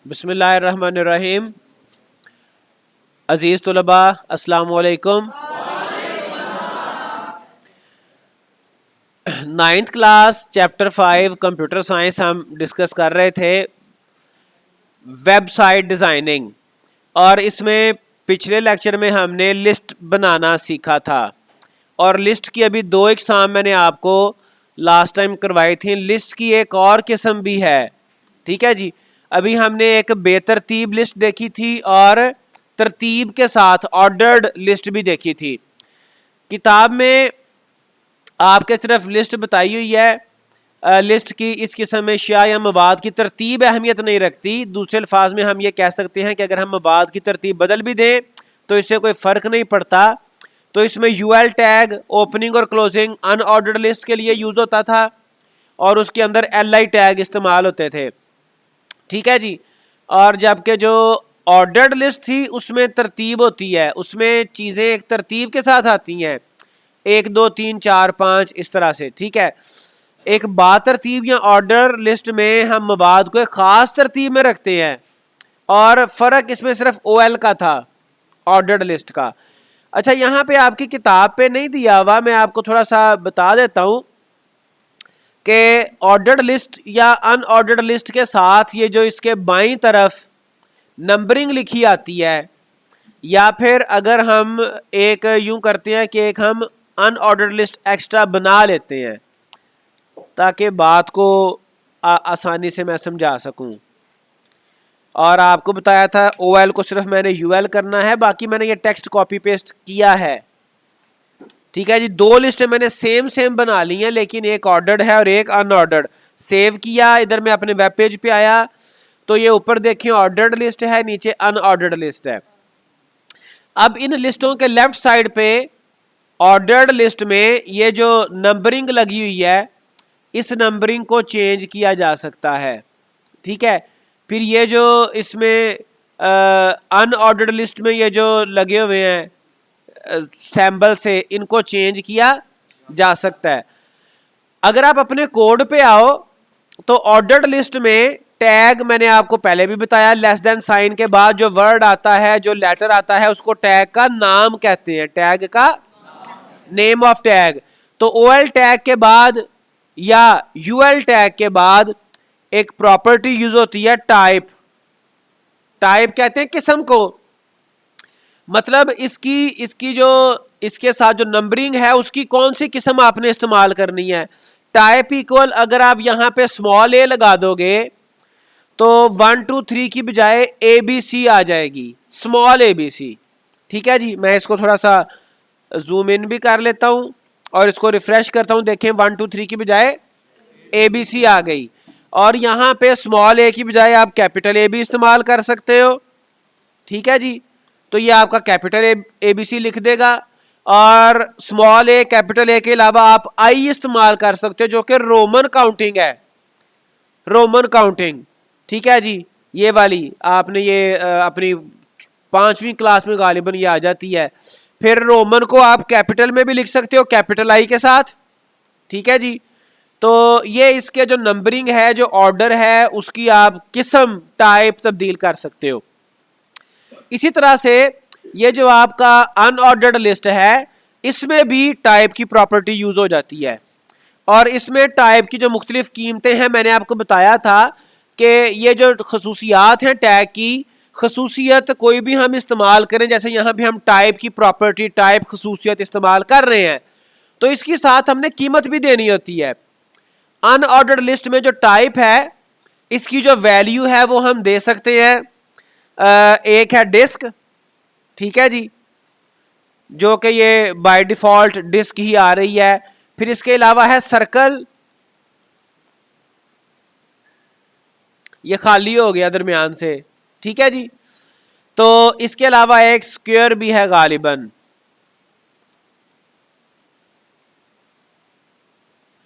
बिस्मिल्लाहिर्रहमानिर्रहीम। अज़ीज़ तुलबा अस्सलामु अलैकुम। Ninth class chapter 5 computer science हम डिस्कस कर रहे थे, वेबसाइट डिज़ाइनिंग। और इसमें पिछले लेक्चर में हमने लिस्ट बनाना सीखा था और लिस्ट की अभी 2 एग्ज़ाम मैंने आपको लास्ट टाइम करवाई थी। लिस्ट की एक और किस्म भी है, ठीक है जी। अभी हमने एक बेतरतीब लिस्ट देखी थी और तरतीब के साथ ऑर्डर्ड लिस्ट भी देखी थी। किताब में आपके सिर्फ लिस्ट बताई हुई है। लिस्ट की इस किस्म में अशिया या मवाद की तरतीब अहमियत नहीं रखती। दूसरे अल्फाज में हम ये कह सकते हैं कि अगर हम मवाद की तरतीब बदल भी दें तो इससे कोई फ़र्क नहीं पड़ता। तो इसमें यूएल टैग ओपनिंग और क्लोजिंग अनऑर्डर्ड लिस्ट के लिए यूज़ होता था और उसके अंदर एलआई टैग इस्तेमाल होते थे, ठीक है जी। और जबकि जो ऑर्डर्ड लिस्ट थी उसमें तरतीब होती है, उसमें चीज़ें एक तरतीब के साथ आती हैं, 1 2 3 4 5 इस तरह से, ठीक है। एक बातरतीब या ऑर्डर लिस्ट में हम मवाद को एक ख़ास तरतीब में रखते हैं और फ़र्क इसमें सिर्फ ओएल का था, ऑर्डर्ड लिस्ट का। अच्छा, यहाँ पे आपकी किताब पे नहीं दिया हुआ, मैं आपको थोड़ा सा बता देता हूँ कि ऑर्डर्ड लिस्ट या अनऑर्डर्ड लिस्ट के साथ ये जो इसके बाईं तरफ नंबरिंग लिखी आती है, या फिर अगर हम एक यूं करते हैं कि एक हम अनऑर्डर्ड लिस्ट एक्स्ट्रा बना लेते हैं ताकि बात को आसानी से मैं समझा सकूं। और आपको बताया था ओएल को सिर्फ मैंने यूएल करना है, बाकी मैंने ये टेक्स्ट कॉपी पेस्ट किया है, ठीक है जी। 2 लिस्टें मैंने सेम बना ली हैं, लेकिन एक ऑर्डर्ड है और एक अनऑर्डर्ड। सेव किया, इधर मैं अपने वेब पेज पे आया तो ये ऊपर देखिए ऑर्डर्ड लिस्ट है, नीचे अनऑर्डर्ड लिस्ट है। अब इन लिस्टों के लेफ्ट साइड पे ऑर्डर्ड लिस्ट में ये जो नंबरिंग लगी हुई है, इस नंबरिंग को चेंज किया जा सकता है, ठीक है। फिर ये जो इसमें अनऑर्डर्ड लिस्ट में ये जो लगे हुए हैं सैम्बल से, इनको चेंज किया जा सकता है। अगर आप अपने कोड पे आओ तो ऑर्डर्ड लिस्ट में टैग मैंने आपको पहले भी बताया, लेस देन साइन के बाद जो वर्ड आता है, जो लेटर आता है, उसको टैग का नाम कहते हैं, टैग का नेम ऑफ टैग। तो ओएल टैग के बाद या यूएल टैग के बाद एक प्रॉपर्टी यूज होती है टाइप। टाइप कहते हैं किस्म को, मतलब इसकी जो इसके साथ जो नंबरिंग है उसकी कौन सी किस्म आपने इस्तेमाल करनी है। टाइप इक्वल अगर आप यहां पे स्मॉल ए लगा दोगे तो 1 2 3 की बजाय ABC आ जाएगी, स्मॉल ABC, ठीक है जी। मैं इसको थोड़ा सा जूम इन भी कर लेता हूं और इसको रिफ्रेश करता हूं, देखें 1 2 3 की बजाय ABC आ गई। और यहां पे स्मॉल ए की बजाय आप कैपिटल ए भी इस्तेमाल कर सकते हो, ठीक है जी। तो ये आपका कैपिटल ABC लिख देगा और स्मॉल ए कैपिटल ए के अलावा आप आई इस्तेमाल कर सकते हो जो कि रोमन काउंटिंग है, रोमन काउंटिंग, ठीक है जी। ये वाली आपने ये अपनी 5वीं क्लास में गालिबन ये आ जाती है। फिर रोमन को आप कैपिटल में भी लिख सकते हो, कैपिटल आई के साथ, ठीक है जी। तो ये इसके जो नंबरिंग है, जो ऑर्डर है, उसकी आप किस्म टाइप तब्दील कर सकते हो। इसी तरह से ये जो आपका अनऑर्डर्ड लिस्ट है, इसमें भी टाइप की प्रॉपर्टी यूज हो जाती है। और इसमें टाइप की जो मुख्तलिफ कीमतें हैं, मैंने आपको बताया था कि ये जो खसूसियात हैं टैग की, खसूसियत कोई भी हम इस्तेमाल करें, जैसे यहाँ पे हम टाइप की प्रॉपर्टी, टाइप खसूसियत इस्तेमाल कर रहे हैं, तो इसके साथ हमने कीमत भी देनी होती है। अनऑर्डर्ड लिस्ट में जो टाइप है, इसकी जो वैल्यू है वो हम दे सकते हैं। एक है डिस्क, ठीक है जी, जो कि ये बाय डिफॉल्ट डिस्क ही आ रही है। फिर इसके अलावा है सर्कल, ये खाली हो गया दरमियान से, ठीक है जी। तो इसके अलावा एक स्क्वायर भी है गालिबन,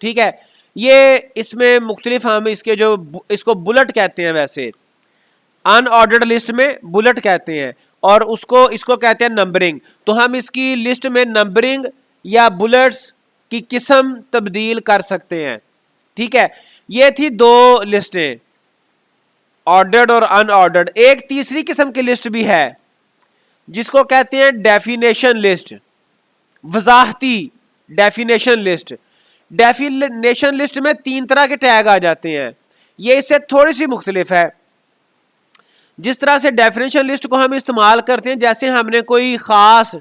ठीक है। ये इसमें मुख्तलिफ हम इसके जो इसको बुलेट कहते हैं, वैसे अनऑर्डर्ड लिस्ट में बुलेट कहते हैं और उसको इसको कहते हैं नंबरिंग। तो हम इसकी लिस्ट में नंबरिंग या बुलेट्स की किस्म तब्दील कर सकते हैं, ठीक है। ये थी 2 लिस्टें। ऑर्डर्ड और अनऑर्डर्ड। एक तीसरी किस्म की लिस्ट भी है जिसको कहते हैं डेफिनेशन लिस्ट, वजाहती डेफिनेशन लिस्ट। डेफिनेशन लिस्ट में 3 तरह के टैग आ जाते हैं, ये इससे थोड़ी सी मुख्तलिफ है। जिस तरह से डेफिनेशन लिस्ट को हम इस्तेमाल करते हैं, जैसे हमने कोई ख़ास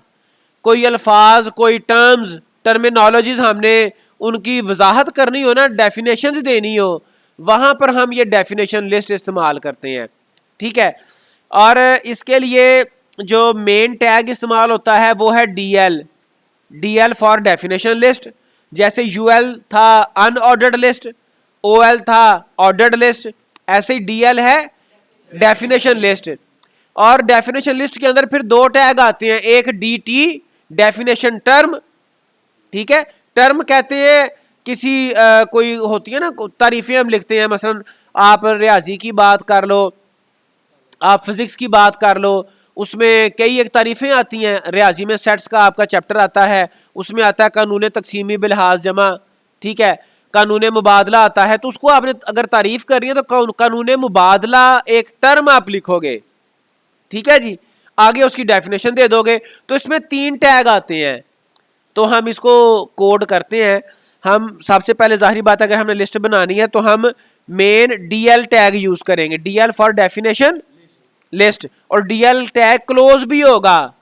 कोई अल्फाज, कोई टर्मिनोलॉजीज हमने उनकी वजाहत करनी हो ना, डेफिनेशंस देनी हो, वहां पर हम ये डेफिनेशन लिस्ट इस्तेमाल करते हैं। ठीक है, और इसके लिए जो मेन टैग इस्तेमाल होता है वो है डीएल फॉर डेफिनेशन लिस्ट। जैसे यूएल था अनऑर्डर्ड लिस्ट, ओएल था ऑर्डर्ड लिस्ट, ऐसे ही डीएल है डेफिनेशन लिस्ट। और डेफिनेशन लिस्ट के अंदर फिर 2 टैग आते हैं, एक डीटी डेफिनेशन टर्म। ठीक है, टर्म कहते हैं किसी कोई होती है ना तारीफें हम लिखते हैं, मसलन आप रियाजी की बात कर लो, आप फिजिक्स की बात कर लो, उसमें कई एक तारीफें आती हैं। रियाजी में सेट्स का आपका चैप्टर आता है, उसमें आता है कानून तकसीमी बिलहाज जमा, ठीक है, कानून मुबादला आता है। तो उसको आपने अगर तारीफ करनी है तो कानून मुबादला एक टर्म आप लिखोगे, ठीक है जी, आगे उसकी डेफिनेशन दे दोगे। तो इसमें 3 टैग आते हैं, तो हम इसको कोड करते हैं। हम सबसे पहले जाहिर बात है अगर हमने लिस्ट बनानी है तो हम मेन डीएल टैग यूज करेंगे, डीएल फॉर डेफिनेशन लिस्ट, और डीएल टैग क्लोज भी होगा।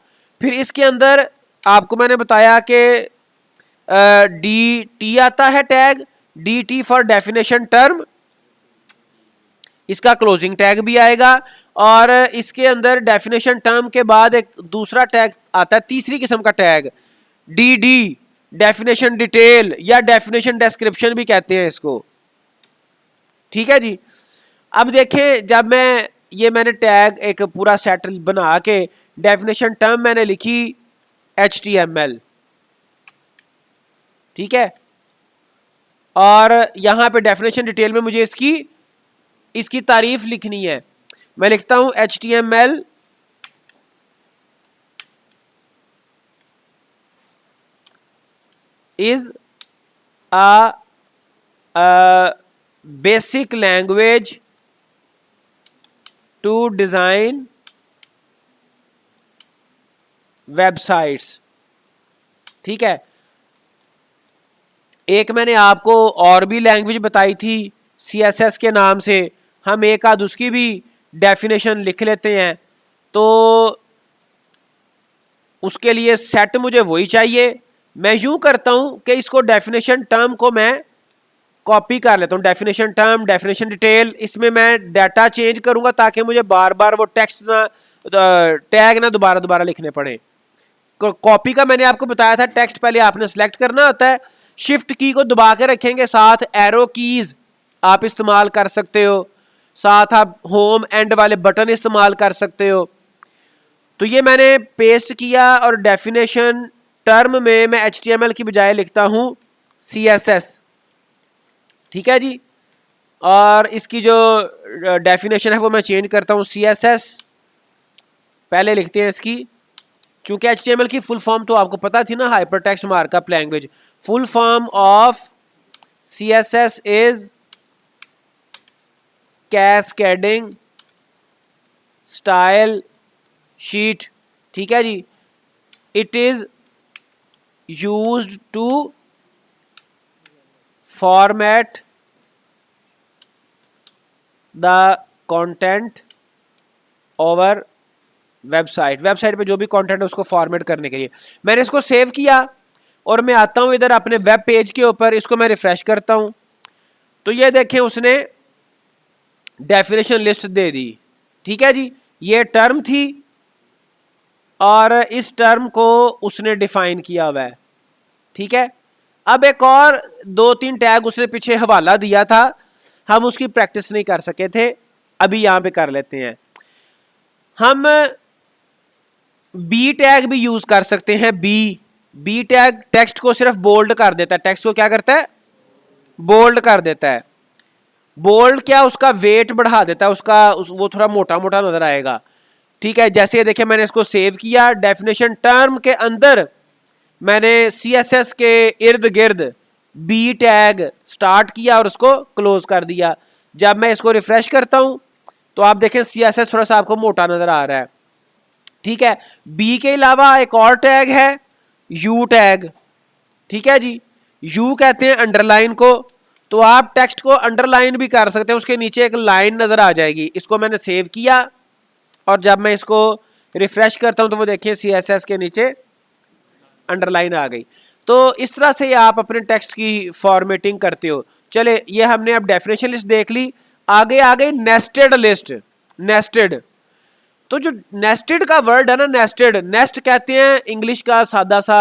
फिर इसके अंदर आपको मैंने बताया कि डी टी आता है tag, D T for definition term, इसका क्लोजिंग टैग भी आएगा। और इसके अंदर डेफिनेशन टर्म के बाद एक दूसरा टैग आता है, तीसरी किस्म का tag D D definition detail या डेफिनेशन डिस्क्रिप्शन भी कहते हैं इसको। ठीक है जी, अब देखें जब मैंने टैग एक पूरा सेट बना के डेफिनेशन टर्म मैंने लिखी HTML, ठीक है, और यहां पे डेफिनेशन डिटेल में मुझे इसकी तारीफ लिखनी है। मैं लिखता हूं HTML is a basic language to design websites। ठीक है, एक मैंने आपको और भी लैंग्वेज बताई थी CSS के नाम से, हम एक आध उसकी भी डेफिनेशन लिख लेते हैं। तो उसके लिए सेट मुझे वही चाहिए। मैं यूं करता हूं कि इसको डेफिनेशन टर्म को मैं कॉपी कर लेता हूं, डेफिनेशन टर्म, डेफिनेशन डिटेल, इसमें मैं डाटा चेंज करूंगा ताकि मुझे बार बार वो टेक्स्ट ना टैग ना दोबारा लिखने पड़े। कॉपी का मैंने आपको बताया था, टेक्स्ट पहले आपने सेलेक्ट करना होता है, शिफ्ट की को दबा के रखेंगे, साथ एरो कीज आप इस्तेमाल कर सकते हो, साथ आप होम एंड वाले बटन इस्तेमाल कर सकते हो। तो ये मैंने पेस्ट किया और डेफिनेशन टर्म में मैं HTML की बजाय लिखता हूं CSS। ठीक है जी, और इसकी जो डेफिनेशन है वो मैं चेंज करता हूं CSS, पहले लिखते हैं इसकी, चूंकि HTML की फुल फॉर्म तो आपको पता थी ना, hypertext markup language. Full form of CSS is cascading style sheet. ठीक है जी, it is used to format the content over website पे जो भी कंटेंट है उसको फॉर्मेट करने के लिए। मैंने इसको सेव किया और मैं आता हूं इधर अपने वेब पेज के ऊपर, इसको मैं रिफ्रेश करता हूं तो ये देखें उसने डेफिनेशन लिस्ट दे दी। ठीक है जी, ये टर्म थी और इस टर्म को उसने डिफाइन किया हुआ है। ठीक है, अब एक और 2-3 टैग उसने पीछे हवाला दिया था, हम उसकी प्रैक्टिस नहीं कर सके थे, अभी यहां पे कर लेते हैं। हम बी टैग भी यूज कर सकते हैं। बी टैग टेक्स्ट को सिर्फ बोल्ड कर देता है, टेक्स्ट को क्या करता है, बोल्ड कर देता है। बोल्ड क्या, उसका वेट बढ़ा देता है, वो थोड़ा मोटा मोटा नजर आएगा। ठीक है, जैसे ये देखिए मैंने इसको सेव किया, डेफिनेशन टर्म के अंदर मैंने CSS के इर्द गिर्द बी टैग स्टार्ट किया और उसको क्लोज कर दिया। जब मैं इसको रिफ्रेश करता हूं तो आप देखें CSS थोड़ा सा आपको मोटा नजर आ रहा है, ठीक है। बी के अलावा एक और टैग है यू टैग, ठीक है जी। यू कहते हैं अंडरलाइन को, तो आप टेक्स्ट को अंडरलाइन भी कर सकते हैं, उसके नीचे एक लाइन नजर आ जाएगी। इसको मैंने सेव किया और जब मैं इसको रिफ्रेश करता हूं तो वो देखिए CSS के नीचे अंडरलाइन आ गई। तो इस तरह से आप अपने टेक्स्ट की फॉर्मेटिंग करते हो। चले, ये हमने अब डेफिनेशन लिस्ट देख ली। आगे आ गई नेस्टेड लिस्ट। नेस्टेड, तो जो नेस्टेड का वर्ड है ना, नेस्टेड, नेस्ट कहते हैं इंग्लिश का सादा सा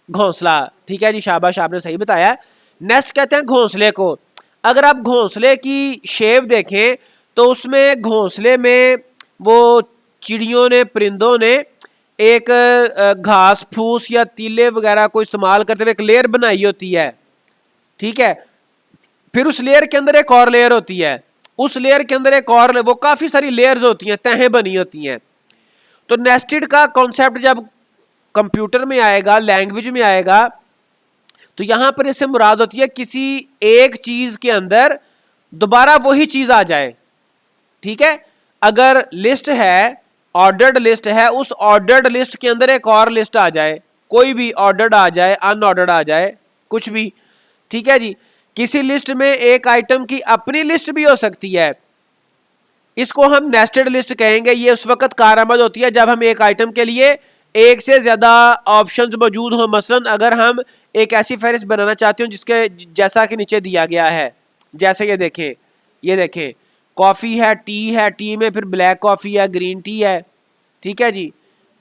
घोंसला, ठीक है जी, शाबाश, आपने सही बताया। नेस्ट कहते हैं घोंसले को। अगर आप घोंसले की शेप देखें तो उसमें घोंसले में वो चिड़ियों ने, परिंदों ने एक घास फूस या तीले वगैरह को इस्तेमाल करते हुए एक लेयर बनाई होती है, ठीक है। फिर उस लेयर के अंदर एक और लेयर होती है, उस लेयर के अंदर एक और, वो काफी सारी लेयर्स होती हैं, तहें बनी होती हैं। तो नेस्टेड का कॉन्सेप्ट जब कंप्यूटर में आएगा, लैंग्वेज में आएगा, तो यहां पर इससे मुराद होती है किसी एक चीज के अंदर दोबारा वही चीज आ जाए, ठीक है। अगर लिस्ट है, ऑर्डर्ड लिस्ट है, उस ऑर्डर्ड लिस्ट के अंदर एक और लिस्ट आ जाए, कोई भी ऑर्डर्ड आ जाए, अनऑर्डर्ड आ जाए, कुछ भी, ठीक है जी। किसी लिस्ट में एक आइटम की अपनी लिस्ट भी हो सकती है, इसको हम नेस्टेड लिस्ट कहेंगे। ये उस वक्त कारआमद होती है जब हम एक आइटम के लिए एक से ज्यादा ऑप्शंस मौजूद हो। मसलन अगर हम एक ऐसी फहरिस्त बनाना चाहते हो जिसके जैसा कि नीचे दिया गया है, जैसे ये देखें, ये देखें, कॉफ़ी है, टी है, टी में फिर ब्लैक कॉफ़ी है, ग्रीन टी है, ठीक है जी,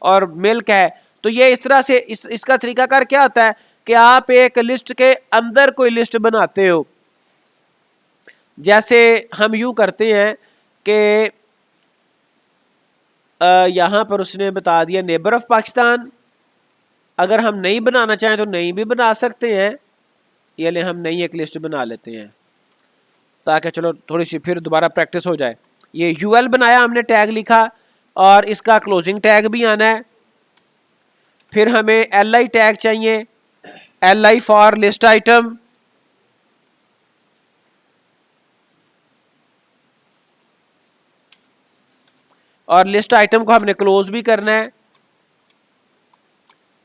और मिल्क है। तो ये इस तरह से इसका तरीकाकार क्या होता है कि आप एक लिस्ट के अंदर कोई लिस्ट बनाते हो। जैसे हम यूं करते हैं कि यहाँ पर उसने बता दिया नेबर ऑफ पाकिस्तान। अगर हम नहीं बनाना चाहें तो नहीं भी बना सकते हैं, ये ले हम नई एक लिस्ट बना लेते हैं ताकि चलो थोड़ी सी फिर दोबारा प्रैक्टिस हो जाए। ये यूएल बनाया हमने, टैग लिखा, और इसका क्लोजिंग टैग भी आना है। फिर हमें एल टैग चाहिए, एल फॉर लिस्ट आइटम, और लिस्ट आइटम को हमने क्लोज भी करना है।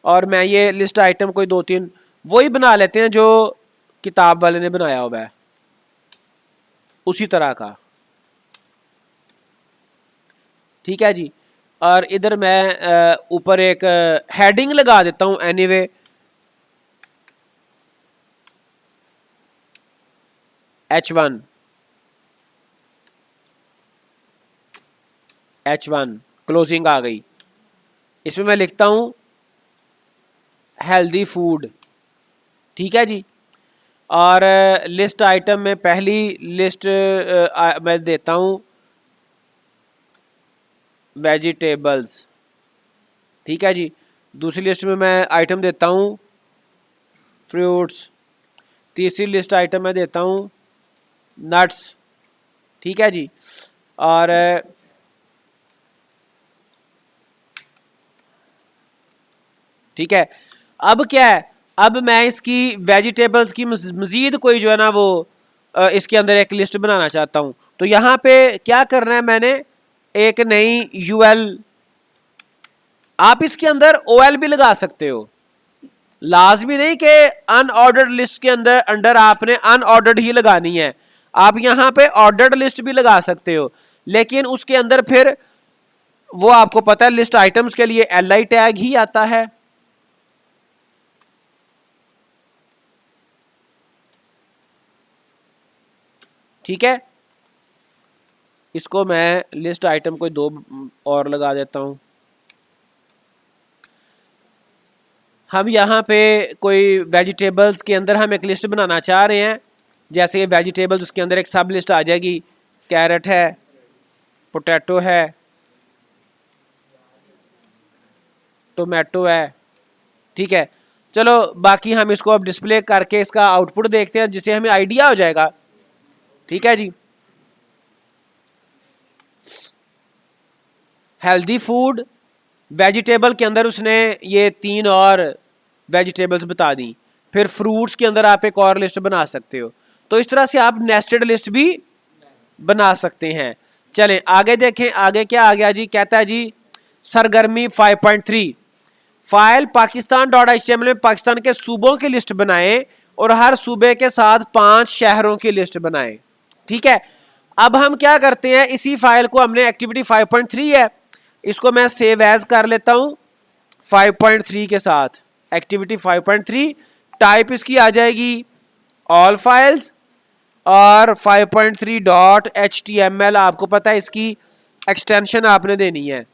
और मैं ये लिस्ट आइटम कोई 2-3 वही बना लेते हैं जो किताब वाले ने बनाया हुआ है, उसी तरह का, ठीक है जी। और इधर मैं ऊपर एक हेडिंग लगा देता हूं, एनीवे H1 क्लोजिंग आ गई। इसमें मैं लिखता हूं हेल्दी फूड, ठीक है जी। और लिस्ट आइटम में पहली लिस्ट मैं देता हूं वेजिटेबल्स, ठीक है जी। दूसरी लिस्ट में मैं आइटम देता हूं फ्रूट्स, तीसरी लिस्ट आइटम मैं देता हूं नट्स, ठीक है जी। और ठीक है, अब क्या है, अब मैं इसकी वेजिटेबल्स की मजीद कोई जो है ना वो इसके अंदर एक लिस्ट बनाना चाहता हूं। तो यहां पे क्या करना है, मैंने एक नई यूएल, आप इसके अंदर ओएल भी लगा सकते हो, लाजमी नहीं कि अनऑर्डर्ड लिस्ट के अंदर आपने अनऑर्डर्ड ही लगानी है। आप यहां पे ऑर्डर्ड लिस्ट भी लगा सकते हो, लेकिन उसके अंदर फिर वो आपको पता है लिस्ट आइटम्स के लिए एल टैग ही आता है। ठीक है, इसको मैं लिस्ट आइटम को 2 और लगा देता हूं। हम यहाँ पे कोई वेजिटेबल्स के अंदर हम एक लिस्ट बनाना चाह रहे हैं, जैसे ये वेजिटेबल्स, उसके अंदर एक सब लिस्ट आ जाएगी, कैरेट है, पोटैटो है, टोमेटो है, ठीक है। चलो बाकी हम इसको अब डिस्प्ले करके इसका आउटपुट देखते हैं जिससे हमें आइडिया हो जाएगा, ठीक है जी। हेल्दी फूड, वेजिटेबल के अंदर उसने ये 3 और वेजिटेबल्स बता दी, फिर फ्रूट्स के अंदर आप एक और लिस्ट बना सकते हो। तो इस तरह से आप नेस्टेड लिस्ट भी बना सकते हैं। चलें आगे देखें, आगे क्या आ गया जी, कहता है जी सरगर्मी 5.3 फाइल pakistan.html में पाकिस्तान के सूबों की लिस्ट बनाएं और हर सूबे के साथ 5 शहरों की लिस्ट बनाएं। ठीक है, अब हम क्या करते हैं, इसी फाइल को हमने एक्टिविटी 5.3 है, इसको मैं सेव एज कर लेता हूं 5.3 के साथ। एक्टिविटी 5.3 टाइप इसकी आ जाएगी ऑल फाइल्स और 5.3.html आपको पता है इसकी एक्सटेंशन आपने देनी है।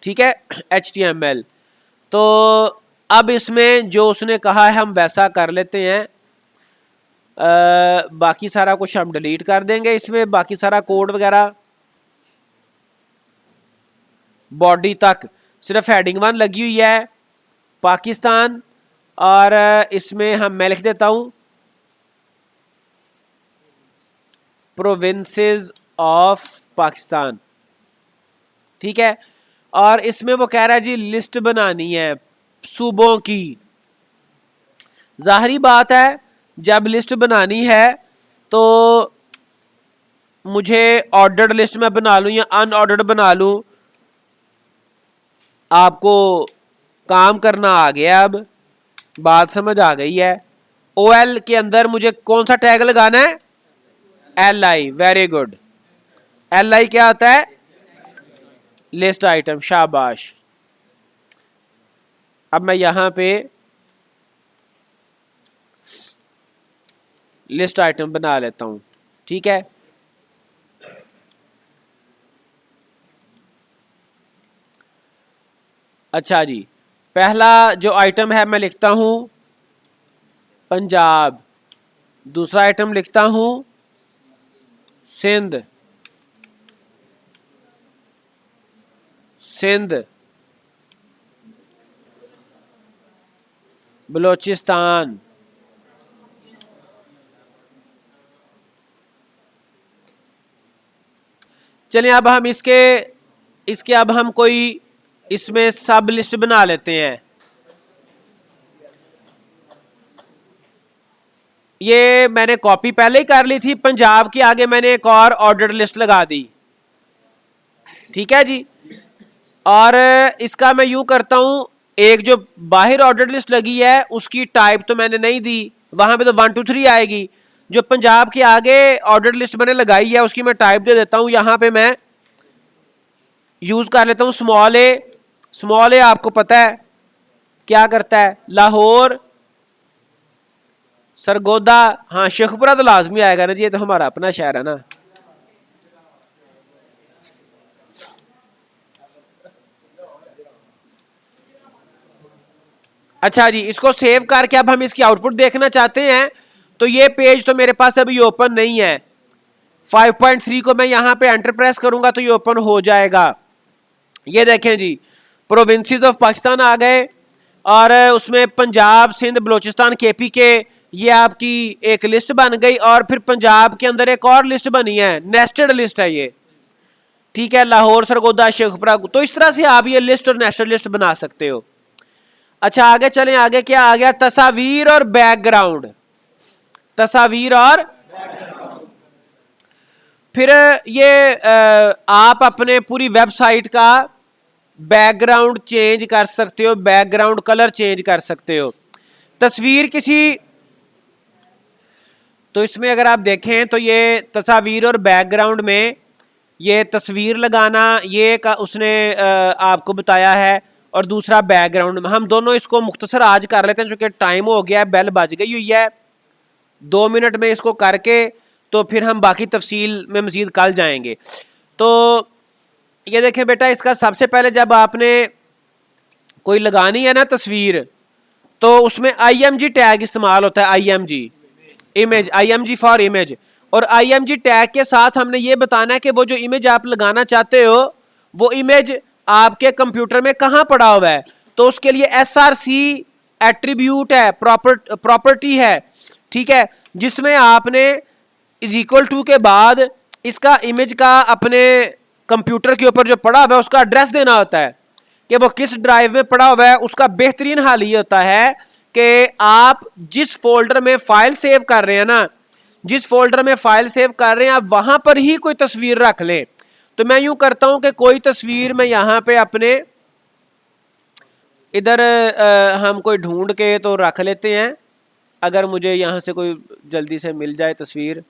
ठीक है, HTML। तो अब इसमें जो उसने कहा है हम वैसा कर लेते हैं। बाकी सारा कुछ हम डिलीट कर देंगे, इसमें बाकी सारा कोड वगैरह बॉडी तक सिर्फ हेडिंग 1 लगी हुई है पाकिस्तान, और इसमें हम मैं लिख देता हूं प्रोविंसेस ऑफ पाकिस्तान। ठीक है, और इसमें वो कह रहा है जी लिस्ट बनानी है सूबों की। जाहिरी बात है जब लिस्ट बनानी है तो मुझे ऑर्डर्ड लिस्ट में बना लूं या अनऑर्डर्ड बना लूं, आपको काम करना आ गया, अब बात समझ आ गई है। OL के अंदर मुझे कौन सा टैग लगाना है, LI, वेरी गुड। LI क्या आता है, लिस्ट आइटम, शाबाश। अब मैं यहां पे लिस्ट आइटम बना लेता हूं। ठीक है, अच्छा जी, पहला जो आइटम है मैं लिखता हूं पंजाब, दूसरा आइटम लिखता हूं सिंध, बलोचिस्तान, चलिए अब हम इसके अब हम कोई इसमें सब लिस्ट बना लेते हैं। ये मैंने कॉपी पहले ही कर ली थी, पंजाब के आगे मैंने एक और ऑर्डर लिस्ट लगा दी। ठीक है जी, और इसका मैं यूं करता हूं, एक जो बाहर ऑर्डर लिस्ट लगी है उसकी टाइप तो मैंने नहीं दी, वहां पे तो 1 2 3 आएगी। जो पंजाब के आगे ऑर्डर लिस्ट मैंने लगाई है उसकी मैं टाइप दे देता हूं, यहां पे मैं यूज कर लेता हूं स्मॉल ए। स्मॉल ए आपको पता है क्या करता है, लाहौर, सरगोदा, हाँ शेखपुरा तो लाजमी आएगा ना जी, ये तो हमारा अपना शहर है ना। अच्छा जी, इसको सेव करके अब हम इसकी आउटपुट देखना चाहते हैं, तो ये पेज तो मेरे पास अभी ओपन नहीं है। 5.3 को मैं यहां पे एंटर प्रेस करूंगा तो ये ओपन हो जाएगा। ये देखें जी, प्रोविंसेस ऑफ पाकिस्तान आ गए और उसमें पंजाब, सिंध, बलोचिस्तान, KP के, ये आपकी एक लिस्ट बन गई। और फिर पंजाब के अंदर एक और लिस्ट बनी है, नेस्टेड लिस्ट है ये। ठीक है, लाहौर, सरगोदा, शेखपुरा, तो इस तरह से आप ये लिस्ट और नेस्टेड लिस्ट बना सकते हो। अच्छा आगे चलें, आगे क्या आ गया, तस्वीर और बैकग्राउंड। तस्वीर और फिर ये आप अपने पूरी वेबसाइट का बैकग्राउंड चेंज कर सकते हो, बैकग्राउंड कलर चेंज कर सकते हो। तस्वीर किसी, तो इसमें अगर आप देखें तो ये तस्वीर और बैकग्राउंड में ये तस्वीर लगाना ये का उसने आपको बताया है, और दूसरा बैकग्राउंड। हम दोनों इसको मुख्तसर आज कर लेते हैं क्योंकि टाइम हो गया है, बेल बज गई हुई है। 2 मिनट में इसको करके तो फिर हम बाकी तफसील में मजीद कल जाएंगे। तो ये देखें बेटा, इसका सबसे पहले जब आपने कोई लगानी है ना तस्वीर, तो उसमें IMG टैग इस्तेमाल होता है। IMG image, IMG for image. और IMG टैग के साथ हमने ये बताना है कि वो जो इमेज आप लगाना चाहते हो वो इमेज आपके कंप्यूटर में कहाँ पड़ा हुआ है। तो उसके लिए SRC एट्रीब्यूट है, प्रॉपर्टी है। ठीक है, जिसमें आपने इज इक्वल टू के बाद इसका इमेज का अपने कंप्यूटर के ऊपर जो पड़ा हुआ है उसका एड्रेस देना होता है कि वो किस ड्राइव में पड़ा हुआ है। उसका बेहतरीन हाल ये होता है कि आप जिस फोल्डर में फाइल सेव कर रहे हैं ना, जिस फोल्डर में फाइल सेव कर रहे हैं आप वहां पर ही कोई तस्वीर रख लें। तो मैं यूं करता हूं कि कोई तस्वीर मैं यहां पे अपने इधर हम कोई ढूंढ के तो रख लेते हैं, अगर मुझे यहां से कोई जल्दी से मिल जाए तस्वीर।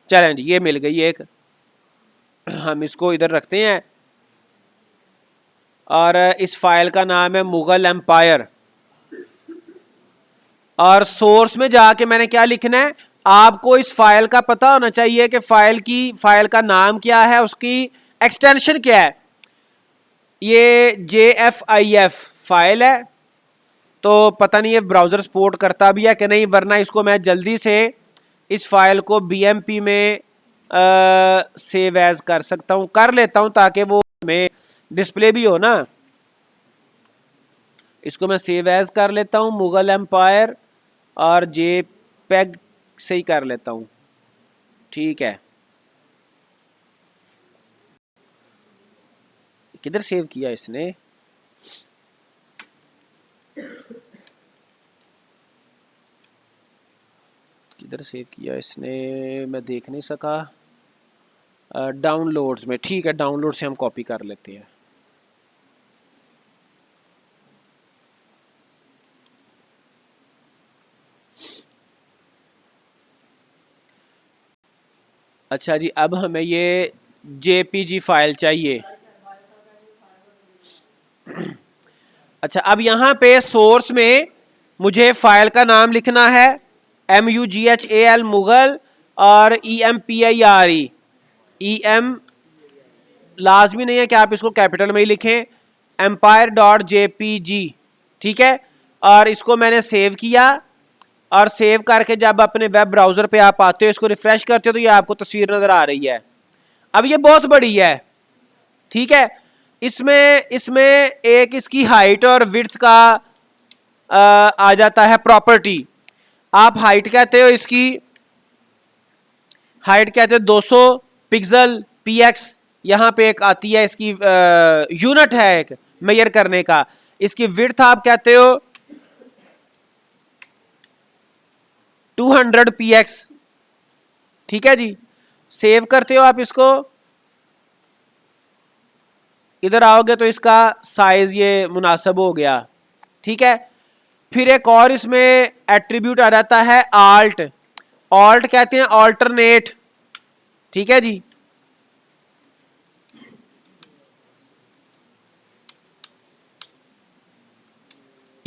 चलें जी, ये मिल गई एक, हम इसको इधर रखते हैं और इस फाइल का नाम है मुगल एम्पायर। और सोर्स में जाके मैंने क्या लिखना है, आपको इस फाइल का पता होना चाहिए कि फाइल का नाम क्या है, उसकी एक्सटेंशन क्या है। ये JFIF फाइल है, तो पता नहीं ये ब्राउज़र सपोर्ट करता भी है कि नहीं, वरना इसको मैं जल्दी से इस फाइल को BMP में सेव एज कर सकता हूँ, कर लेता हूँ ताकि वो हमें डिस्प्ले भी हो ना। इसको मैं सेव एज कर लेता हूँ मुगल एम्पायर और JPEG से ही कर लेता हूँ, ठीक है। किधर सेव किया इसने, किधर सेव किया इसने, मैं देख नहीं सका। डाउनलोड्स में, ठीक है, डाउनलोड से हम कॉपी कर लेते हैं। अच्छा जी, अब हमें ये JPG फाइल चाहिए। अच्छा, अब यहाँ पे सोर्स में मुझे फाइल का नाम लिखना है MUGHAL मुगल और EMPIRE। EM लाजमी नहीं है कि आप इसको कैपिटल में ही लिखें, empire.jpg, ठीक है। और इसको मैंने सेव किया और सेव करके जब अपने वेब ब्राउजर पे आप आते हो, इसको रिफ्रेश करते हो तो ये आपको तस्वीर नजर आ रही है। अब ये बहुत बड़ी है, ठीक है। इसमें एक इसकी हाइट और विड्थ का आ जाता है प्रॉपर्टी। आप हाइट कहते हो, इसकी हाइट कहते हो 200 पिक्सल PX, यहां पे एक आती है इसकी यूनिट है एक मेजर करने का। इसकी विड्थ आप कहते हो 200 PX, ठीक है जी। सेव करते हो आप इसको, इधर आओगे तो इसका साइज ये मुनासिब हो गया, ठीक है। फिर एक और इसमें एट्रीब्यूट आ जाता है आल्ट, ऑल्ट कहते हैं ऑल्टरनेट, ठीक है जी।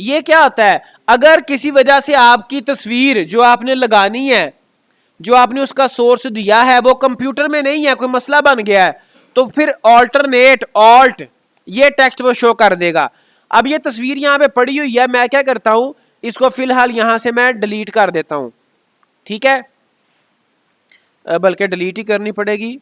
ये क्या होता है, अगर किसी वजह से आपकी तस्वीर जो आपने लगानी है, जो आपने उसका सोर्स दिया है वो कंप्यूटर में नहीं है, कोई मसला बन गया है, तो फिर ऑल्टरनेट ऑल्ट ये टेक्स्ट वो शो कर देगा। अब ये तस्वीर यहां पे पड़ी हुई है, मैं क्या करता हूं, इसको फिलहाल यहां से मैं डिलीट कर देता हूं, ठीक है, बल्कि डिलीट ही करनी पड़ेगी,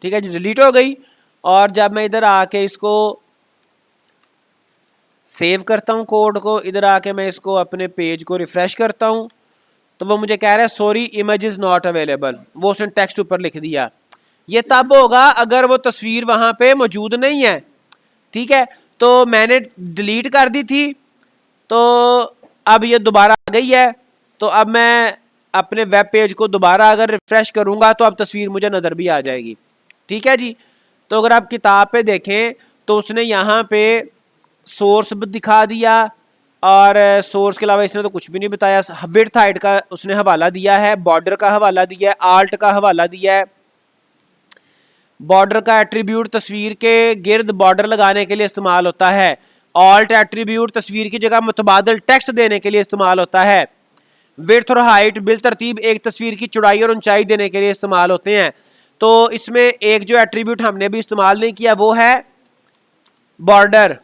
ठीक है जी, डिलीट हो गई। और जब मैं इधर आके इसको सेव करता हूं कोड को, इधर आके मैं इसको अपने पेज को रिफ्रेश करता हूं, तो वो मुझे कह रहा है sorry image is not available, वो उसने टेक्स्ट ऊपर लिख दिया। ये तब होगा अगर वो तस्वीर वहां पे मौजूद नहीं है, ठीक है। तो मैंने डिलीट कर दी थी, तो अब ये दोबारा आ गई है, तो अब मैं अपने वेब पेज को दोबारा अगर रिफ्रेश करूंगा तो अब तस्वीर मुझे नजर भी आ जाएगी, ठीक है जी। तो अगर आप किताब पे देखें तो उसने यहाँ पे सोर्स दिखा दिया, और सोर्स के अलावा इसने तो कुछ भी नहीं बताया। विड्थ हाइट का उसने हवाला दिया है, बॉर्डर का हवाला दिया है, आल्ट का हवाला दिया है। बॉर्डर का एट्रीब्यूट तस्वीर के गिर्द बॉर्डर लगाने के लिए इस्तेमाल होता है। ऑल्ट एट्रीब्यूट तस्वीर की जगह मुतबादल टेक्स्ट देने के लिए इस्तेमाल होता है। विड्थ और हाइट बिल तरतीब एक तस्वीर की चौड़ाई और ऊंचाई देने के लिए इस्तेमाल होते हैं। तो इसमें एक जो एट्रीब्यूट हमने भी इस्तेमाल नहीं किया वो है बॉर्डर,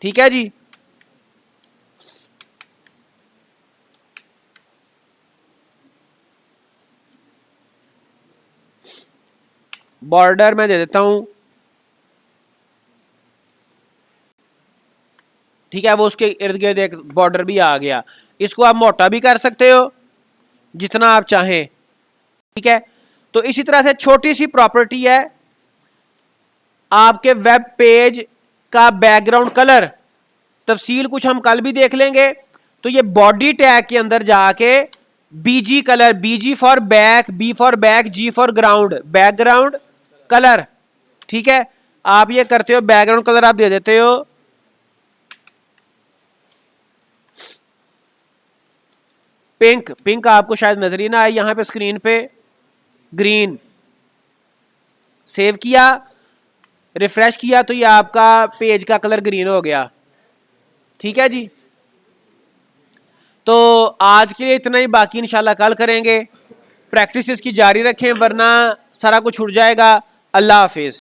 ठीक है जी। बॉर्डर मैं दे देता हूं, ठीक है, वो उसके इर्द गिर्द एक बॉर्डर भी आ गया। इसको आप मोटा भी कर सकते हो जितना आप चाहें, ठीक है। तो इसी तरह से छोटी सी प्रॉपर्टी है आपके वेब पेज का बैकग्राउंड कलर, तफसील कुछ हम कल भी देख लेंगे। तो ये बॉडी टैग के अंदर जाके BG colour, BG for back, B for back, G for ground, background colour, ठीक है। आप ये करते हो, बैकग्राउंड कलर आप दे देते हो पिंक, पिंक आपको शायद नजर ही ना आए यहां पे स्क्रीन पे, ग्रीन। सेव किया, रिफ्रेश किया तो ये आपका पेज का कलर ग्रीन हो गया, ठीक है जी। तो आज के लिए इतना ही, बाकी इंशाल्लाह कल करेंगे। प्रैक्टिस इसकी जारी रखें वरना सारा कुछ छूट जाएगा। अल्लाह हाफिज।